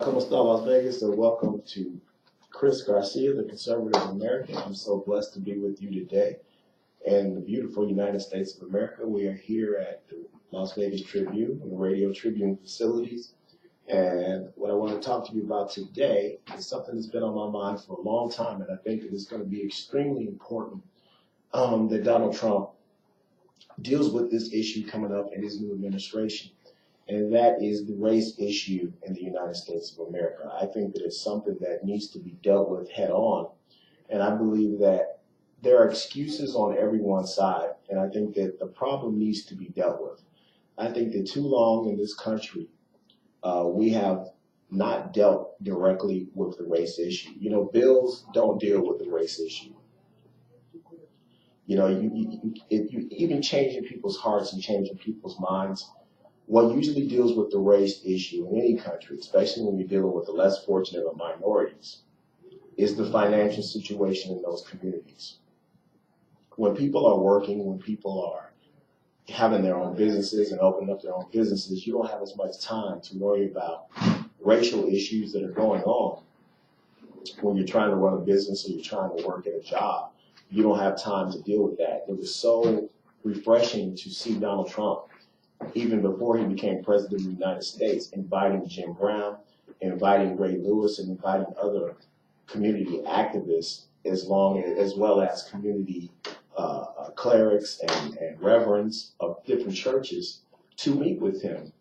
¿Cómo está Las Vegas? And welcome to Chris Garcia, the conservative American. I'm so blessed to be with you today in the beautiful United States of America. We are here at the Las Vegas Tribune, the Radio Tribune facilities. And what I want to talk to you about today is something that's been on my mind for a long time, and I think that it's going to be extremely important that Donald Trump deals with this issue coming up in his new administration. And that is the race issue in the United States of America. I think that it's something that needs to be dealt with head on. And I believe that there are excuses on everyone's side. And I think that the problem needs to be dealt with. I think that too long in this country, we have not dealt directly with the race issue. You know, bills don't deal with the race issue. You know, if you even changing people's hearts and changing people's minds, what usually deals with the race issue in any country, especially when you're dealing with the less fortunate or minorities, is the financial situation in those communities. When people are working, when people are having their own businesses and opening up their own businesses, you don't have as much time to worry about racial issues that are going on. When you're trying to run a business or you're trying to work at a job, you don't have time to deal with that. It was so refreshing to see Donald Trump, even before he became president of the United States, inviting Jim Brown, inviting Ray Lewis, and inviting other community activists, as well as community clerics and reverends of different churches to meet with him,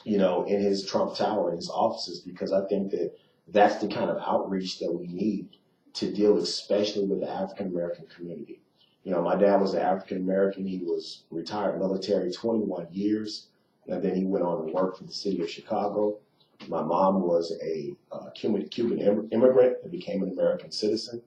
you know, in his Trump Tower, in his offices, because I think that that's the kind of outreach that we need to deal especially with the African American community. You know, my dad was an African American. He was retired military 21 years, and then he went on to work for the city of Chicago. My mom was a Cuban immigrant and became an American citizen,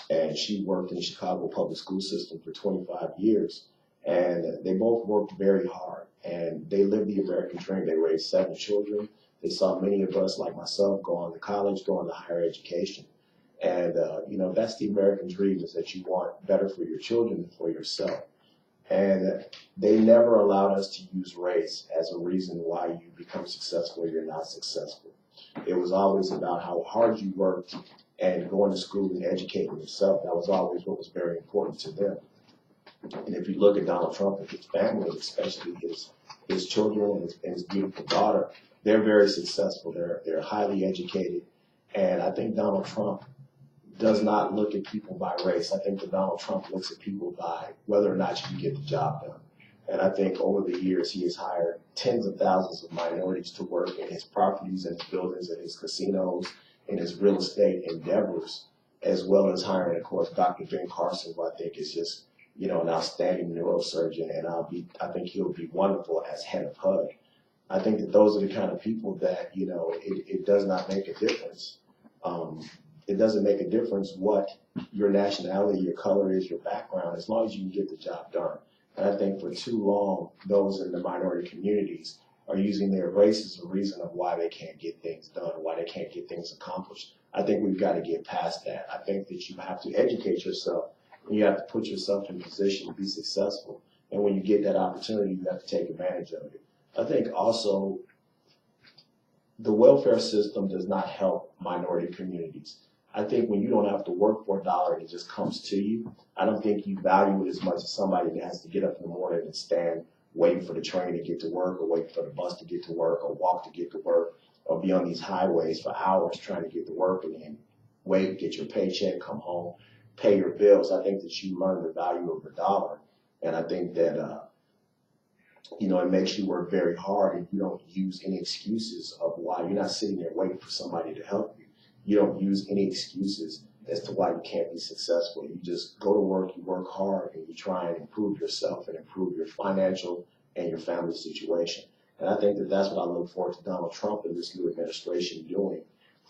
and she worked in the Chicago public school system for 25 years. And they both worked very hard, and they lived the American dream. They raised 7 children. They saw many of us, like myself, go on to college, go on to higher education. And, you know, that's the American dream, is that you want better for your children and for yourself. And they never allowed us to use race as a reason why you become successful or you're not successful. It was always about how hard you worked and going to school and educating yourself. That was always what was very important to them. And if you look at Donald Trump and his family, especially his children and his beautiful daughter, they're very successful. They're highly educated. And I think Donald Trump does not look at people by race. I think that Donald Trump looks at people by whether or not you can get the job done. And I think over the years he has hired tens of thousands of minorities to work in his properties and his buildings and his casinos and his real estate endeavors, as well as hiring, of course, Dr. Ben Carson, who I think is just, you know, an outstanding neurosurgeon, and I think he'll be wonderful as head of HUD. I think that those are the kind of people that, you know, it does not make a difference. It doesn't make a difference what your nationality, your color is, your background, as long as you can get the job done. And I think for too long, those in the minority communities are using their race as a reason of why they can't get things done, why they can't get things accomplished. I think we've got to get past that. I think that you have to educate yourself, and you have to put yourself in a position to be successful. And when you get that opportunity, you have to take advantage of it. I think also the welfare system does not help minority communities. I think when you don't have to work for a dollar and it just comes to you, I don't think you value it as much as somebody that has to get up in the morning and stand waiting for the train to get to work, or waiting for the bus to get to work, or walk to get to work, or be on these highways for hours trying to get to work and then wait, get your paycheck, come home, pay your bills. I think that you learn the value of a dollar. And I think that, you know, it makes you work very hard, and you don't use any excuses of why you're not sitting there waiting for somebody to help you. You don't use any excuses as to why you can't be successful. You just go to work, you work hard, and you try and improve yourself and improve your financial and your family situation. And I think that that's what I look forward to Donald Trump and this new administration doing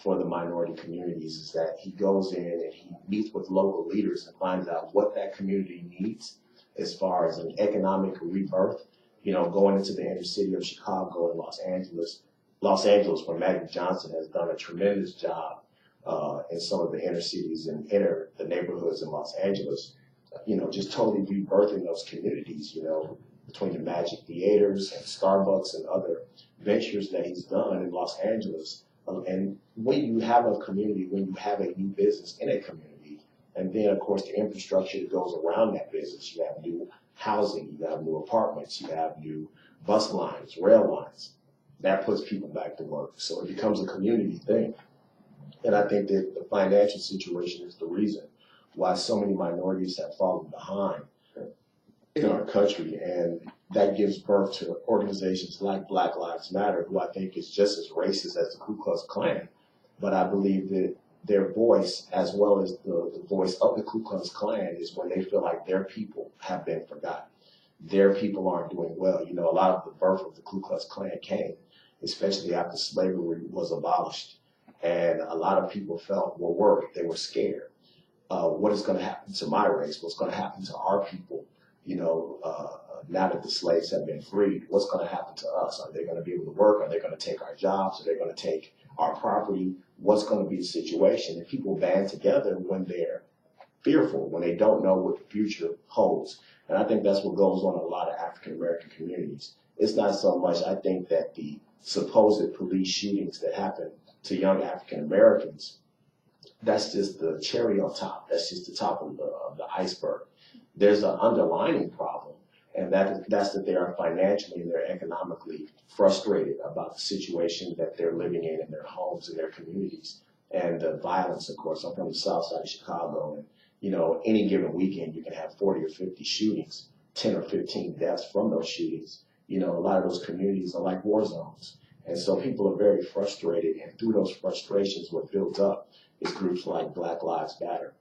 for the minority communities, is that he goes in and he meets with local leaders and finds out what that community needs as far as an economic rebirth. You know, going into the inner city of Chicago and Los Angeles, where Magic Johnson has done a tremendous job in some of the inner cities and the neighborhoods in Los Angeles, you know, just totally rebirthing those communities, you know, between the Magic Theaters and Starbucks and other ventures that he's done in Los Angeles. And when you have a community, when you have a new business in a community, and then of course the infrastructure that goes around that business, you have new housing, you have new apartments, you have new bus lines, rail lines, that puts people back to work. So it becomes a community thing. And I think that the financial situation is the reason why so many minorities have fallen behind in our country. And that gives birth to organizations like Black Lives Matter, who I think is just as racist as the Ku Klux Klan. But I believe that their voice, as well as the voice of the Ku Klux Klan, is when they feel like their people have been forgotten. Their people aren't doing well. You know, a lot of the birth of the Ku Klux Klan came, especially after slavery was abolished. And a lot of people were worried, they were scared. What is going to happen to my race? What's going to happen to our people? You know, now that the slaves have been freed, what's going to happen to us? Are they going to be able to work? Are they going to take our jobs? Are they going to take our property? What's going to be the situation? And people band together when they're fearful, when they don't know what the future holds. And I think that's what goes on in a lot of African American communities. It's not so much, I think, that the supposed police shootings that happen to young African Americans, that's just the cherry on top. That's just the top of the iceberg. There's an underlying problem, and that's that they are financially and they're economically frustrated about the situation that they're living in their homes and their communities. And the violence, of course. I'm from the south side of Chicago, and you know, any given weekend you can have 40 or 50 shootings, 10 or 15 deaths from those shootings. You know, a lot of those communities are like war zones. And so people are very frustrated, and through those frustrations, what builds up is groups like Black Lives Matter,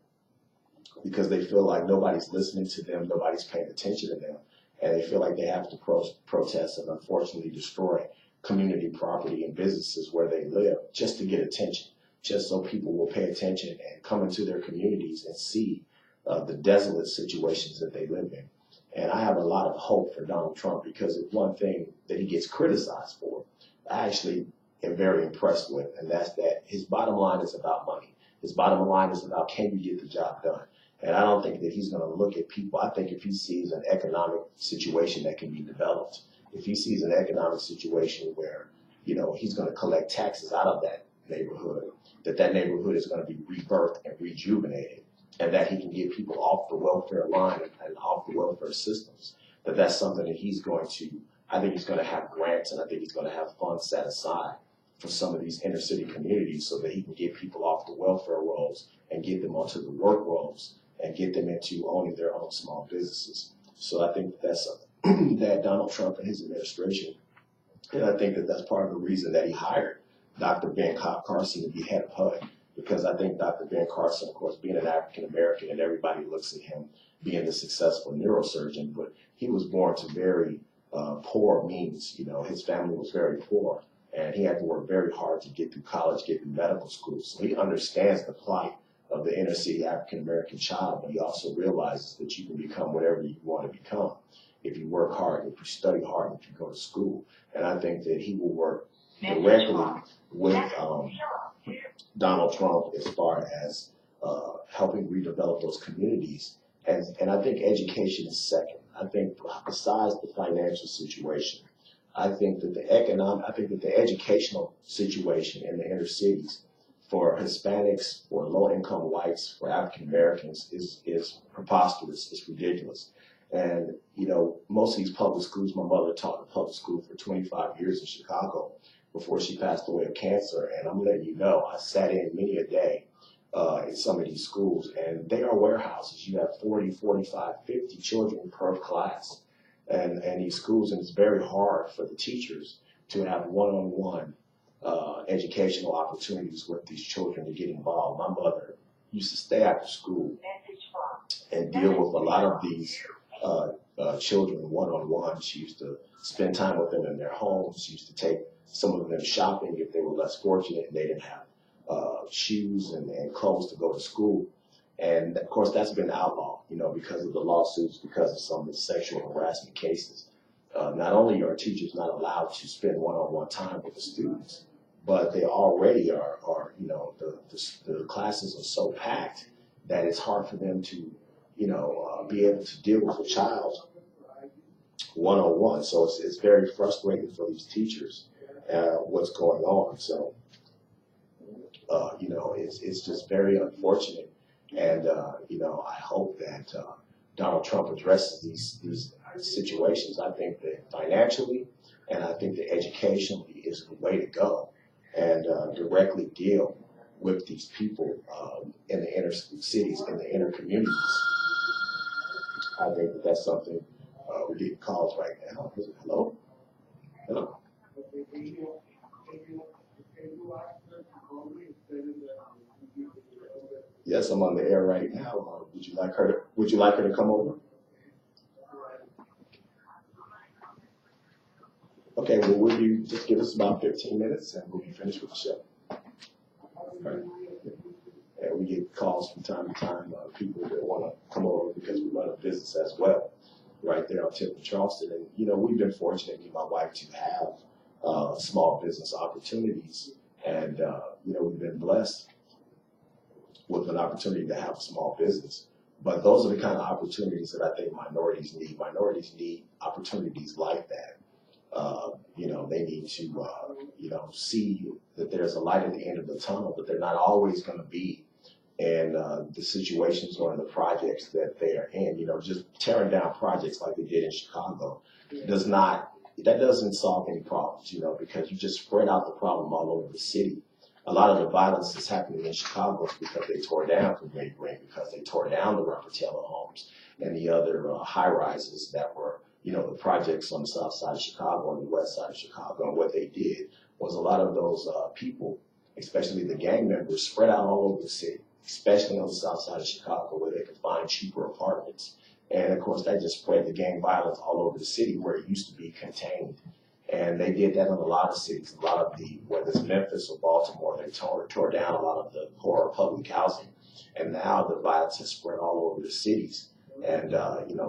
because they feel like nobody's listening to them, nobody's paying attention to them, and they feel like they have to protest and unfortunately destroy community property and businesses where they live just to get attention, just so people will pay attention and come into their communities and see the desolate situations that they live in. And I have a lot of hope for Donald Trump, because it's one thing that he gets criticized for, I actually am very impressed with, and that's that his bottom line is about money. His bottom line is about, can you get the job done? And I don't think that he's going to look at people. I think if he sees an economic situation that can be developed, if he sees an economic situation where, you know, he's going to collect taxes out of that neighborhood, that neighborhood is going to be rebirthed and rejuvenated, and that he can get people off the welfare line and off the welfare systems, that's something that he's going to, I think he's going to have grants, and I think he's going to have funds set aside for some of these inner city communities so that he can get people off the welfare rolls and get them onto the work rolls and get them into owning their own small businesses. So I think that's that Donald Trump and his administration, and I think that that's part of the reason that he hired Dr. Ben Carson to be head of HUD, because I think Dr. Ben Carson, of course, being an African American, and everybody looks at him being a successful neurosurgeon, but he was born to very poor means. You know, his family was very poor, and he had to work very hard to get through college, get through medical school. So he understands the plight of the inner city African American child, but he also realizes that you can become whatever you want to become if you work hard, if you study hard, if you go to school. And I think that he will work directly with Donald Trump as far as helping redevelop those communities. And I think education is second. I think besides the financial situation, I think that the educational situation in the inner cities for Hispanics, for low-income whites, for African Americans is preposterous. It's ridiculous. And, you know, most of these public schools, my mother taught in public school for 25 years in Chicago before she passed away of cancer. And I'm letting you know, I sat in many a day in some of these schools, and they are warehouses. You have 40, 45, 50 children per class. And these schools, and it's very hard for the teachers to have one-on-one educational opportunities with these children to get involved. My mother used to stay after school and deal with a lot of these children one-on-one. She used to spend time with them in their homes. She used to take some of them shopping if they were less fortunate and they didn't have shoes and clothes to go to school. And of course, that's been outlawed, you know, because of the lawsuits, because of some of the sexual harassment cases. Not only are teachers not allowed to spend one-on-one time with the students, but they already are you know, the classes are so packed that it's hard for them to, you know, be able to deal with a child one-on-one. So it's very frustrating for these teachers what's going on. So it's just very unfortunate. And, I hope that Donald Trump addresses these situations. I think that financially and I think that educationally is the way to go, and directly deal with these people in the inner cities, in the inner communities. I think that that's something we're getting calls right now. Hello? Hello? Yes, I'm on the air right now. Would you like her to come over? Okay, well, will you just give us about 15 minutes and we'll be finished with the show? Right. And we get calls from time to time, people that want to come over because we run a business as well, right there on Tip of Charleston. And, we've been fortunate, me and my wife, to have small business opportunities. And, we've been blessed with an opportunity to have a small business. But those are the kind of opportunities that I think minorities need. Minorities need opportunities like that. They need to, see that there's a light at the end of the tunnel, but they're not always going to be in the situations or in the projects that they are in. Just tearing down projects like they did in Chicago doesn't solve any problems, because you just spread out the problem all over the city. A lot of the violence that's happening in Chicago is because they tore down from Great Green, because they tore down the Rupert Taylor homes and the other high-rises that were, the projects on the south side of Chicago and the west side of Chicago. And what they did was a lot of those people, especially the gang members, spread out all over the city, especially on the south side of Chicago where they could find cheaper apartments. And, of course, that just spread the gang violence all over the city where it used to be contained. And they did that in a lot of cities, a lot of whether it's Memphis or Baltimore, they tore down a lot of the poor public housing. And now the violence has spread all over the cities. And,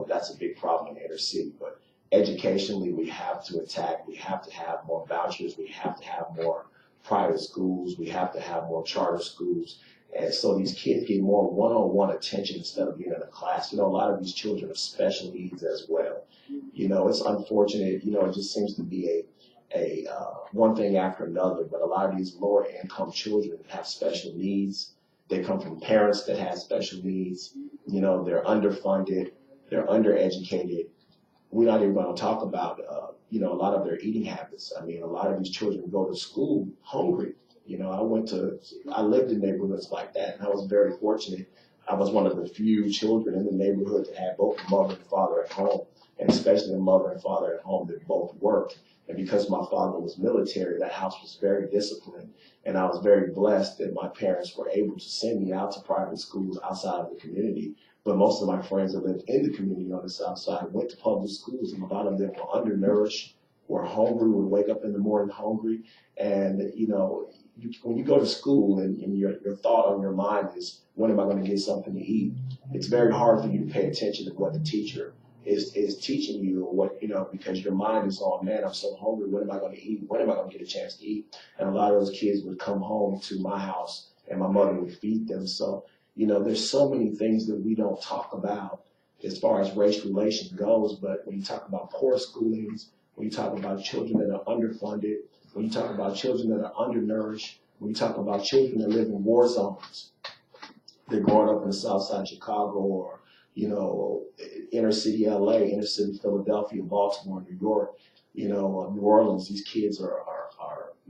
that's a big problem in the inner city. But educationally, we have to attack. We have to have more vouchers. We have to have more private schools. We have to have more charter schools. And so these kids get more one-on-one attention instead of being in a class. A lot of these children have special needs as well. It's unfortunate. It just seems to be a one thing after another. But a lot of these lower income children have special needs. They come from parents that have special needs. They're underfunded. They're undereducated. We're not even going to talk about, a lot of their eating habits. I mean, a lot of these children go to school hungry. I lived in neighborhoods like that, and I was very fortunate. I was one of the few children in the neighborhood that had both a mother and father at home, and especially a mother and father at home that both worked. And because my father was military, that house was very disciplined. And I was very blessed that my parents were able to send me out to private schools outside of the community. But most of my friends that lived in the community on the south side went to public schools, and a lot of them were undernourished, were hungry, would wake up in the morning hungry. And, when you go to school and your thought on your mind is, when am I going to get something to eat? It's very hard for you to pay attention to what the teacher is teaching you, or what, because your mind is on, man, I'm so hungry. When am I going to eat? When am I going to get a chance to eat? And a lot of those kids would come home to my house and my mother would feed them. So, there's so many things that we don't talk about as far as race relations goes. But when you talk about poor schoolings, when you talk about children that are underfunded, when you talk about children that are undernourished, when you talk about children that live in war zones, they're growing up in the south side of Chicago, or, inner city LA, inner city Philadelphia, Baltimore, New York, New Orleans, these kids are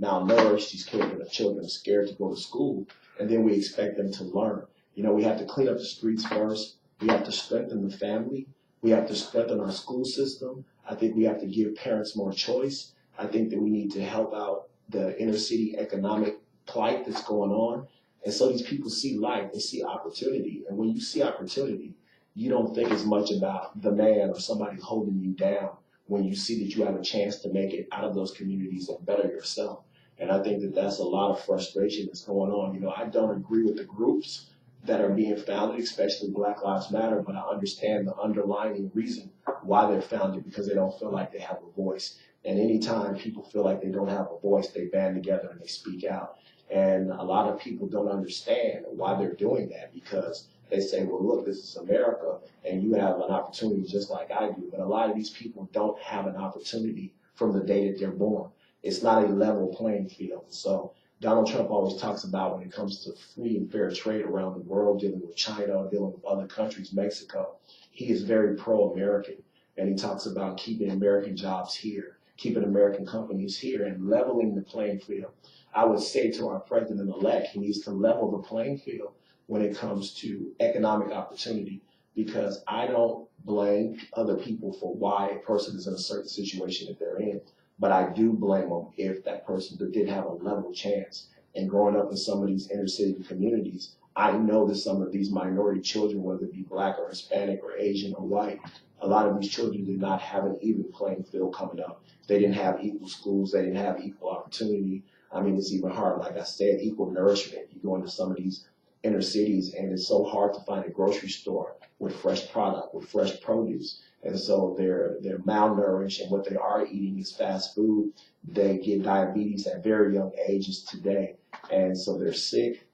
malnourished. These children are scared to go to school, and then we expect them to learn. We have to clean up the streets first. We have to strengthen the family. We have to strengthen our school system. I think we have to give parents more choice. I think that we need to help out the inner city economic plight that's going on. And so these people see light, they see opportunity. And when you see opportunity, you don't think as much about the man or somebody holding you down when you see that you have a chance to make it out of those communities and better yourself. And I think that that's a lot of frustration that's going on. I don't agree with the groups that are being founded, especially Black Lives Matter, but I understand the underlying reason why they're founded, because they don't feel like they have a voice. And anytime people feel like they don't have a voice, they band together and they speak out. And a lot of people don't understand why they're doing that, because they say, well, look, this is America, and you have an opportunity just like I do. But a lot of these people don't have an opportunity from the day that they're born. It's not a level playing field. So Donald Trump always talks about when it comes to free and fair trade around the world, dealing with China, dealing with other countries, Mexico. He is very pro-American, and he talks about keeping American jobs here, keeping American companies here, and leveling the playing field. I would say to our president-elect, he needs to level the playing field when it comes to economic opportunity, because I don't blame other people for why a person is in a certain situation that they're in. But I do blame them if that person did have a level chance. And growing up in some of these inner city communities, I know that some of these minority children, whether it be black or Hispanic or Asian or white, a lot of these children did not have an even playing field coming up. They didn't have equal schools. They didn't have equal opportunity. I mean, it's even hard. Like I said, equal nourishment. You go into some of these inner cities, and it's so hard to find a grocery store with fresh product, with fresh produce. And so they're malnourished, and what they are eating is fast food. They get diabetes at very young ages today. And so they're sick,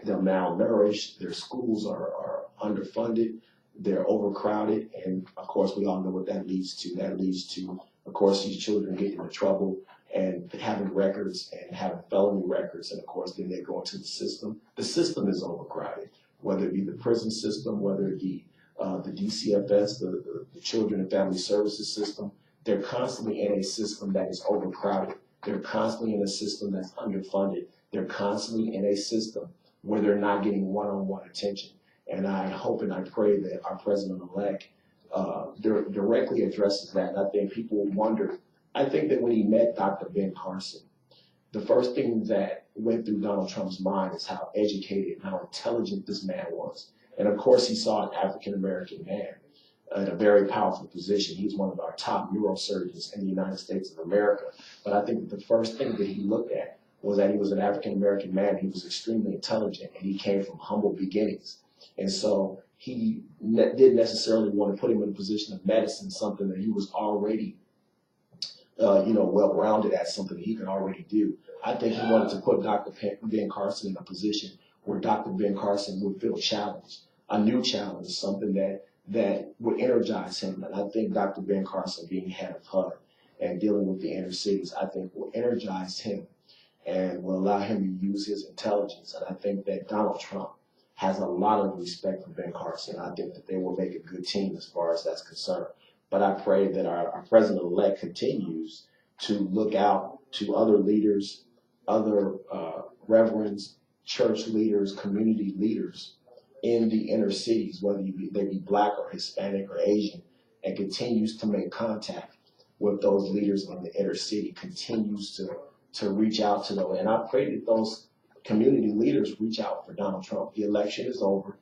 they're malnourished, their schools are underfunded, they're overcrowded, and of course we all know what that leads to. That leads to, of course, these children getting into trouble and having records and having felony records, and of course then they go into the system. The system is overcrowded, whether it be the prison system, whether it be the DCFS, the Children and Family Services system. They're constantly in a system that is overcrowded. They're constantly in a system that's underfunded. They're constantly in a system where they're not getting one-on-one attention. And I hope and I pray that our president-elect directly addresses that. And I think people wonder, I think that when he met Dr. Ben Carson, the first thing that went through Donald Trump's mind is how educated and how intelligent this man was. And of course, he saw an African-American man in a very powerful position. He's one of our top neurosurgeons in the United States of America. But I think the first thing that he looked at was that he was an African-American man. He was extremely intelligent, and he came from humble beginnings. And so he didn't necessarily want to put him in a position of medicine, something that he was already well-rounded at, something that he could already do. I think he wanted to put Dr. Ben Carson in a position where Dr. Ben Carson would feel challenged, a new challenge, something that would energize him. And I think Dr. Ben Carson being head of HUD and dealing with the inner cities, I think will energize him and will allow him to use his intelligence. And I think that Donald Trump has a lot of respect for Ben Carson. I think that they will make a good team as far as that's concerned. But I pray that our president-elect continues to look out to other leaders, other reverends, church leaders, community leaders in the inner cities, whether they be black or Hispanic or Asian, and continues to make contact with those leaders in the inner city, continues to reach out to them. And I pray that those community leaders reach out for Donald Trump. The election is over.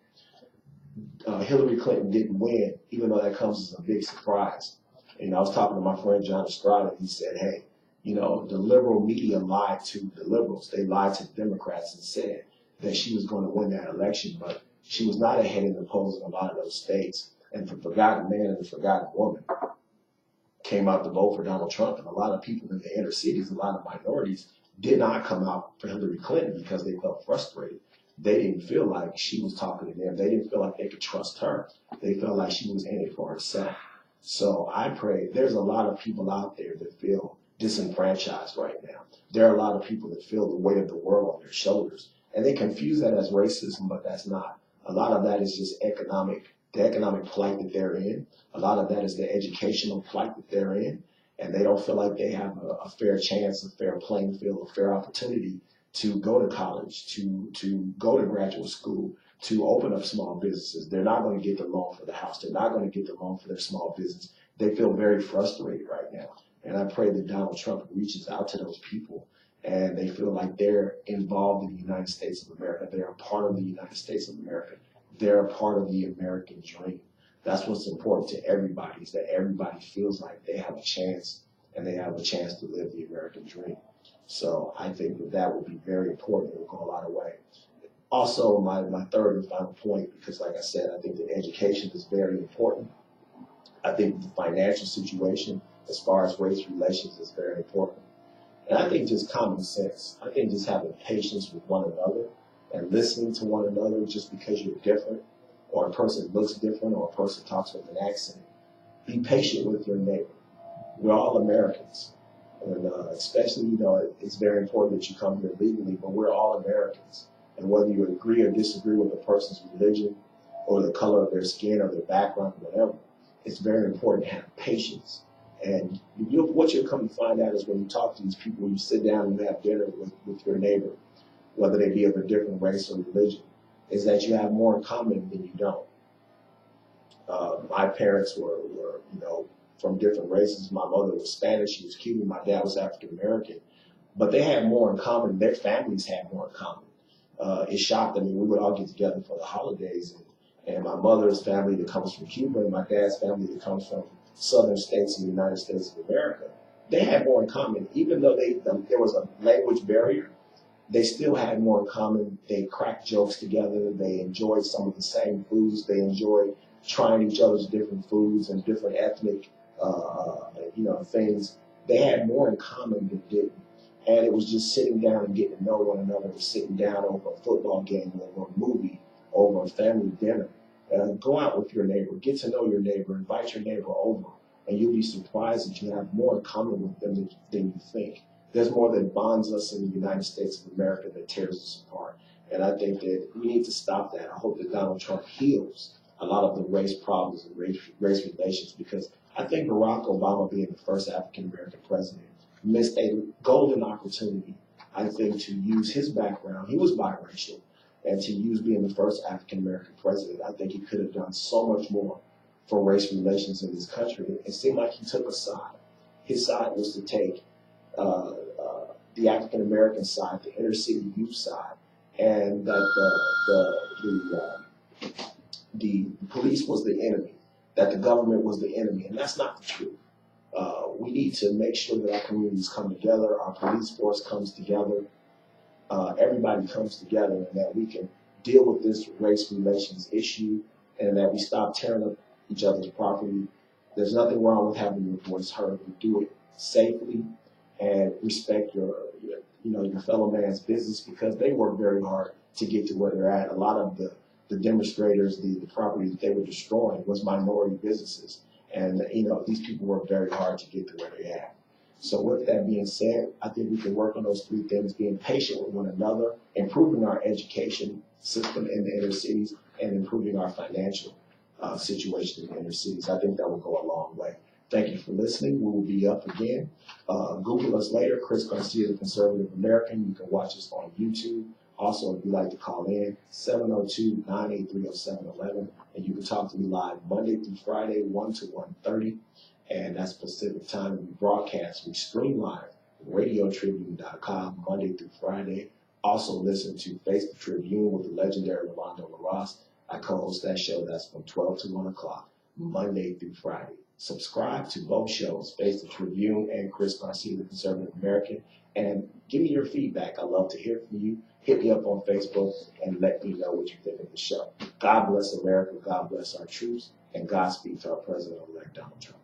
Hillary Clinton didn't win, even though that comes as a big surprise. And I was talking to my friend John Estrada, and he said, hey, the liberal media lied to the liberals. They lied to the Democrats and said that she was going to win that election, but she was not ahead in the polls in a lot of those states. And the forgotten man and the forgotten woman came out to vote for Donald Trump. And a lot of people in the inner cities, a lot of minorities, did not come out for Hillary Clinton because they felt frustrated. They didn't feel like she was talking to them. They didn't feel like they could trust her. They felt like she was in it for herself. So I pray, there's a lot of people out there that feel disenfranchised right now. There are a lot of people that feel the weight of the world on their shoulders. And they confuse that as racism, but that's not. A lot of that is just the economic plight that they're in. A lot of that is the educational plight that they're in. And they don't feel like they have a fair chance, a fair playing field, a fair opportunity to go to college, to go to graduate school, to open up small businesses. They're not going to get the loan for the house. They're not going to get the loan for their small business. They feel very frustrated right now. And I pray that Donald Trump reaches out to those people and they feel like they're involved in the United States of America. They're a part of the United States of America. They're a part of the American dream. That's what's important to everybody, is that everybody feels like they have a chance and they have a chance to live the American dream. So I think that would be very important. It will go a lot of way. Also, my third and final point, because like I said, I think that education is very important. I think the financial situation as far as race relations is very important. And I think just common sense. I think just having patience with one another and listening to one another just because you're different, or a person looks different, or a person talks with an accent. Be patient with your neighbor. We're all Americans. And especially, it's very important that you come here legally, but we're all Americans. And whether you agree or disagree with a person's religion or the color of their skin or their background or whatever, it's very important to have patience. And what you'll come to find out is when you talk to these people, when you sit down and you have dinner with your neighbor, whether they be of a different race or religion, is that you have more in common than you don't. My parents were from different races. My mother was Spanish, she was Cuban, my dad was African American, but they had more in common. Their families had more in common. It shocked. I mean, we would all get together for the holidays, and my mother's family that comes from Cuba and my dad's family that comes from southern states in the United States of America, they had more in common. Even though there was a language barrier, they still had more in common. They cracked jokes together. They enjoyed some of the same foods. They enjoyed trying each other's different foods and different ethnic, things. They had more in common than didn't. And it was just sitting down and getting to know one another, was sitting down over a football game, over a movie, over a family dinner. Go out with your neighbor, get to know your neighbor, invite your neighbor over, and you'll be surprised that you have more in common with them than you think. There's more that bonds us in the United States of America that tears us apart. And I think that we need to stop that. I hope that Donald Trump heals a lot of the race problems and race relations, because I think Barack Obama, being the first African American president, missed a golden opportunity, I think, to use his background. He was biracial, and to use being the first African American president, I think he could have done so much more for race relations in this country. It seemed like he took a side. His side was to take the African American side, the inner city youth side, and that the police was the enemy, that the government was the enemy, and that's not the truth. We need to make sure that our communities come together, our police force comes together, everybody comes together, and that we can deal with this race relations issue, and that we stop tearing up each other's property. There's nothing wrong with having your voice heard. We do it safely and respect your fellow man's business, because they work very hard to get to where they're at. A lot of the demonstrators, the property that they were destroying was minority businesses. And, these people work very hard to get to where they're at. So with that being said, I think we can work on those three things: being patient with one another, improving our education system in the inner cities, and improving our financial situation in the inner cities. I think that will go a long way. Thank you for listening. We will be up again. Google us later, Chris Garcia, the Conservative American. You can watch us on YouTube. Also, if you'd like to call in, 702-983-0711. And you can talk to me live Monday through Friday, 1 to 1:30. And that's Pacific time. We broadcast, we stream live, radiotribune.com, Monday through Friday. Also listen to Face the Tribune with the legendary Rolando LaRosse. I co-host that show. That's from 12 to 1 o'clock, Monday through Friday. Subscribe to both shows, Face the Tribune and Chris Garcia, the Conservative American, and give me your feedback. I love to hear from you. Hit me up on Facebook and let me know what you think of the show. God bless America, God bless our troops, and Godspeed to our President-elect Donald Trump.